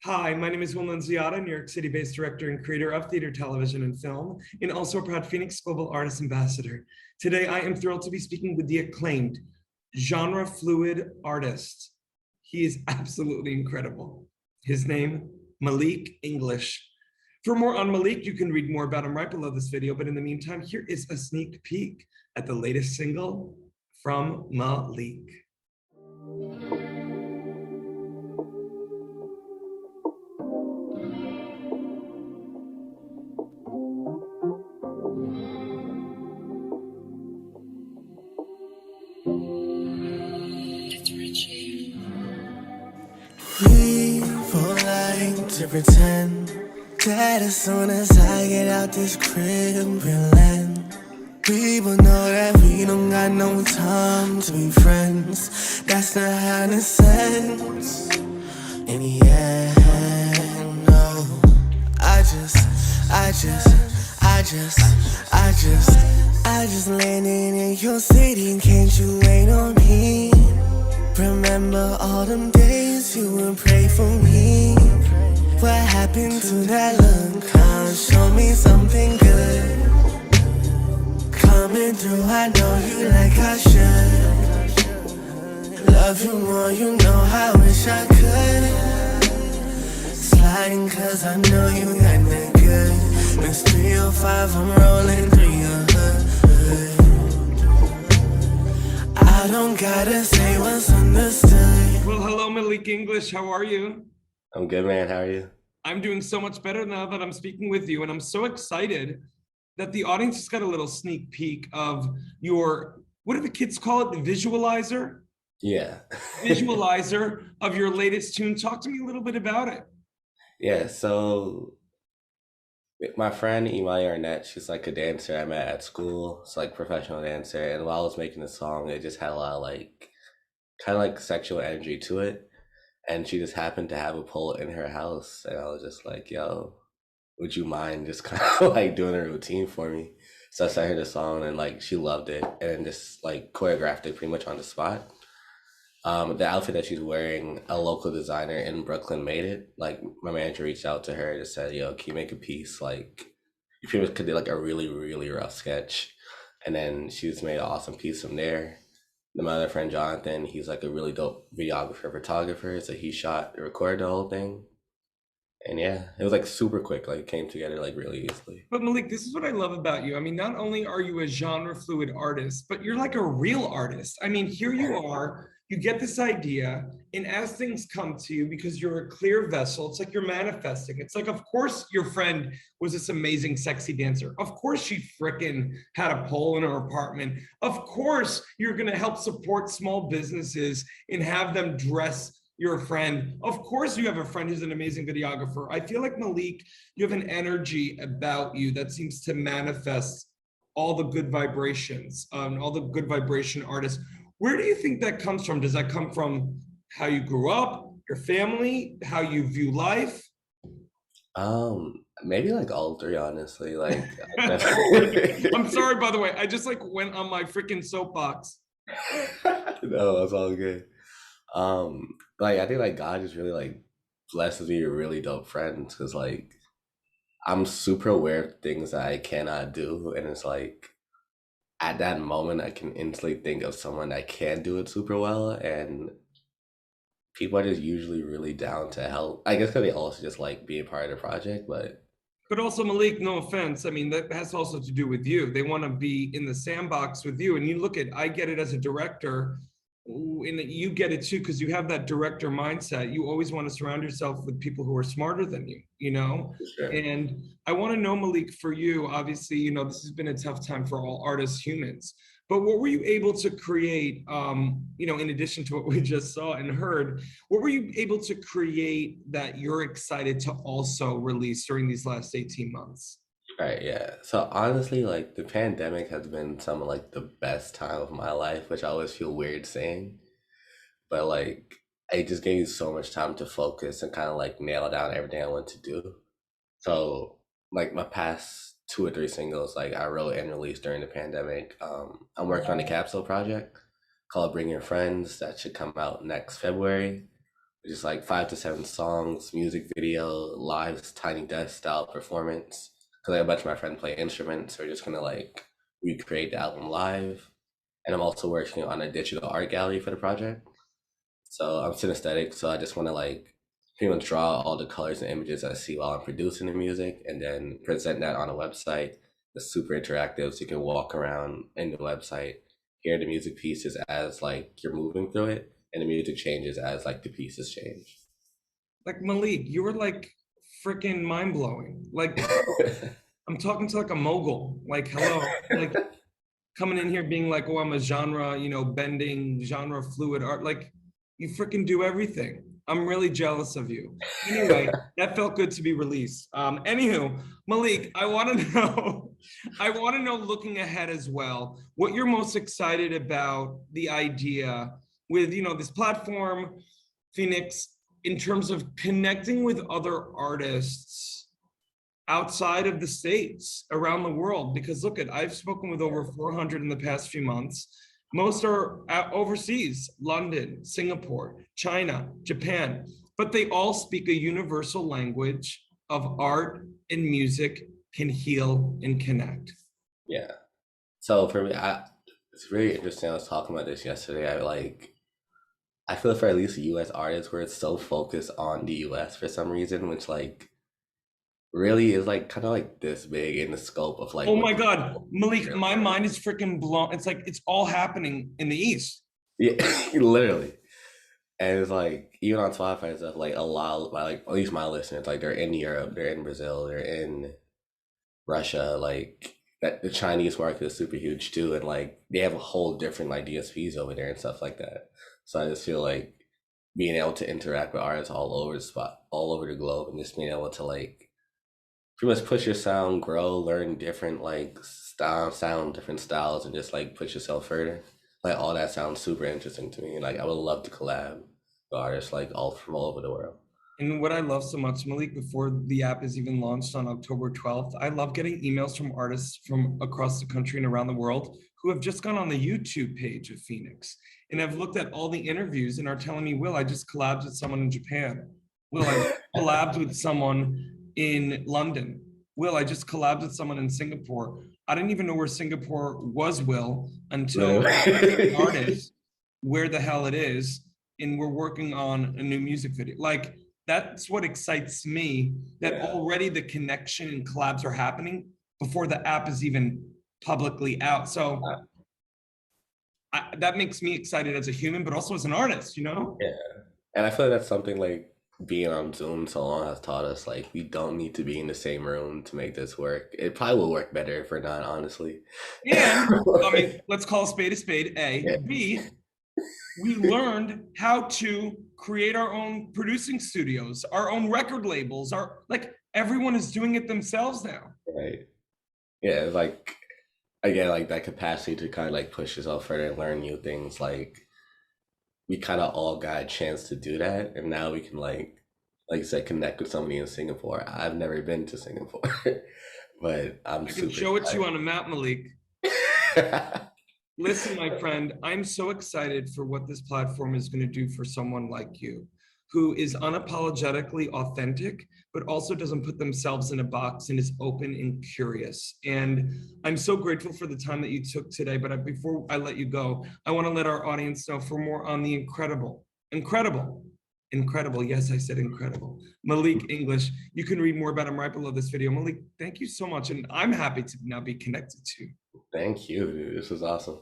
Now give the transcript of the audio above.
Hi, my name is Will Nunziata, New York City-based director and creator of theater, television, and film, and also a proud Phoenix Global Artist Ambassador. Today, I am thrilled to be speaking with the acclaimed genre-fluid artist. He is absolutely incredible. His name, Malik English. For more on Malik, you can read more about him right below this video, but in the meantime, here is a sneak peek at the latest single from Malik. We both like to pretend that as soon as I get out this crib, we'll end. We both know that we don't got no time to be friends. That's not how this ends. In the end, no. I just landed in your city and can't you wait on me? Remember all them days you would pray for me. What happened to that look? Show me something good. Coming through, I know you like I should. Love you more, you know I wish I could. Sliding cause I know you got that good. Miss 305, I'm rolling through your hood. I don't gotta say what's understood. Well, hello, Malik English. How are you? I'm good, man. How are you? I'm doing so much better now that I'm speaking with you, and I'm so excited that the audience just got a little sneak peek of your, what do the kids call it, the visualizer? Yeah. Visualizer of your latest tune. Talk to me a little bit about it. Yeah, so my friend Imai Arnett, she's like a dancer I met at school. It's like professional dancer. And while I was making the song, it just had a lot of like kind of like sexual energy to it. And she just happened to have a pole in her house. And I was just like, yo, would you mind just kind of like doing a routine for me? So I sent her the song and like she loved it and just like choreographed it pretty much on the spot. The outfit that she's wearing, a local designer in Brooklyn made it. Like my manager reached out to her and just said, "Yo, can you make a piece? Like, you pretty much could do like a really, really rough sketch." And then she just made an awesome piece from there. Then my other friend Jonathan, he's like a really dope videographer, photographer. So he shot, recorded the whole thing. And yeah, it was like super quick. Like it came together like really easily. But Malik, this is what I love about you. I mean, not only are you a genre fluid artist, but you're like a real artist. I mean, here you are, you get this idea, and as things come to you, because you're a clear vessel, it's like you're manifesting. It's like, of course, your friend was this amazing, sexy dancer. Of course, she frickin' had a pole in her apartment. Of course, you're gonna help support small businesses and have them dress your friend. Of course, you have a friend who's an amazing videographer. I feel like Malik, you have an energy about you that seems to manifest all the good vibrations, all the good vibration artists. Where do you think that comes from? Does that come from how you grew up, your family, how you view life? Maybe like all three, honestly. Like, I'm sorry, by the way, I just like went on my freaking soapbox. no, that's all good. Like I think like God just really like blesses me with really dope friends because like I'm super aware of things that I cannot do, and it's like at that moment I can instantly think of someone that can do it super well, and people are just usually really down to help. I guess because they also just like being part of the project, but But also, Malik, no offense. I mean, that has also to do with you. They want to be in the sandbox with you. And you look at, I get it as a director, and you get it too, because you have that director mindset. You always want to surround yourself with people who are smarter than you, you know? for sure. And I want to know, Malik, for you, obviously, this has been a tough time for all artists, humans. But what were you able to create, in addition to what we just saw and heard, what were you able to create that you're excited to also release during these last 18 months? Right, yeah. So honestly, like the pandemic has been some of like the best time of my life, which I always feel weird saying. But like it just gave me so much time to focus and kind of like nail down everything I want to do. So like my past two or three singles, like I wrote and released during the pandemic. I'm working on a capsule project called Bring Your Friends that should come out next February. just like 5 to 7 songs, music video, live tiny desk style performance. Because like a bunch of my friends play instruments, so we're just gonna like recreate the album live. And I'm also working on a digital art gallery for the project. So I'm synesthetic, so I just want to like pretty much draw all the colors and images I see while I'm producing the music, and then present that on a website. It's super interactive, so you can walk around in the website, hear the music pieces as like you're moving through it, and the music changes as like the pieces change. Like Malik, you were like freaking mind blowing. Like I'm talking to like a mogul. Like hello, like coming in here being like, oh, I'm a genre, bending, genre fluid art. Like you freaking do everything. I'm really jealous of you. Anyway, that felt good to be released. Anywho, Malik, I want to know, I want to know looking ahead as well, what you're most excited about the idea with, this platform, FENIX, in terms of connecting with other artists outside of the States, around the world. Because look at, I've spoken with over 400 in the past few months. Most are overseas, London, Singapore, China, Japan, but they all speak a universal language of art and music can heal and connect. Yeah. So for me, it's really interesting. I was talking about this yesterday. I feel for at least US artists where it's so focused on the US for some reason, which like really is like kind of like this big in the scope of like Oh what my the God, Malik, my mind is freaking blown. It's like it's all happening in the East. yeah, literally. And it's like even on Spotify and stuff, like a lot of like at least my listeners, like they're in Europe, they're in Brazil, they're in Russia, like that the Chinese market is super huge too, and like they have a whole different like DSPs over there and stuff like that. So I just feel like being able to interact with artists all over the globe, and just being able to like pretty much push your sound, grow, learn different like sound different styles, and just like push yourself further. Like all that sounds super interesting to me. And like I would love to collab with artists like all from all over the world. And what I love so much, Malik, before the app is even launched on October 12th, I love getting emails from artists from across the country and around the world who have just gone on the YouTube page of FENIX and have looked at all the interviews and are telling me, Will, I just collabed with someone in Japan. Will, I collabed with someone in London. Will, I just collabed with someone in Singapore. I didn't even know where Singapore was, Will, until the artist, where the hell it is. And we're working on a new music video. Like, that's what excites me, that Yeah. already the connection and collabs are happening before the app is even publicly out. So that makes me excited as a human, but also as an artist, Yeah. And I feel like that's something like being on Zoom so long has taught us like we don't need to be in the same room to make this work. It probably will work better if we're not, honestly. And I mean, let's call a spade, A. Yeah. B, we learned how to create our own producing studios, our own record labels, like everyone is doing it themselves now. Right. Yeah, it's like again, like that capacity to kind of like push yourself further and learn new things. Like we kind of all got a chance to do that, and now we can like you said, connect with somebody in Singapore. I've never been to Singapore, but I'm I can super show it to you excited. on a map, Malik. Listen, my friend, I'm so excited for what this platform is going to do for someone like you, who is unapologetically authentic, but also doesn't put themselves in a box and is open and curious. And I'm so grateful for the time that you took today. But before I let you go, I want to let our audience know for more on the incredible. Yes, I said incredible. Malik English. You can read more about him right below this video. Malik, thank you so much. And I'm happy to now be connected to you. Thank you, dude. This was awesome.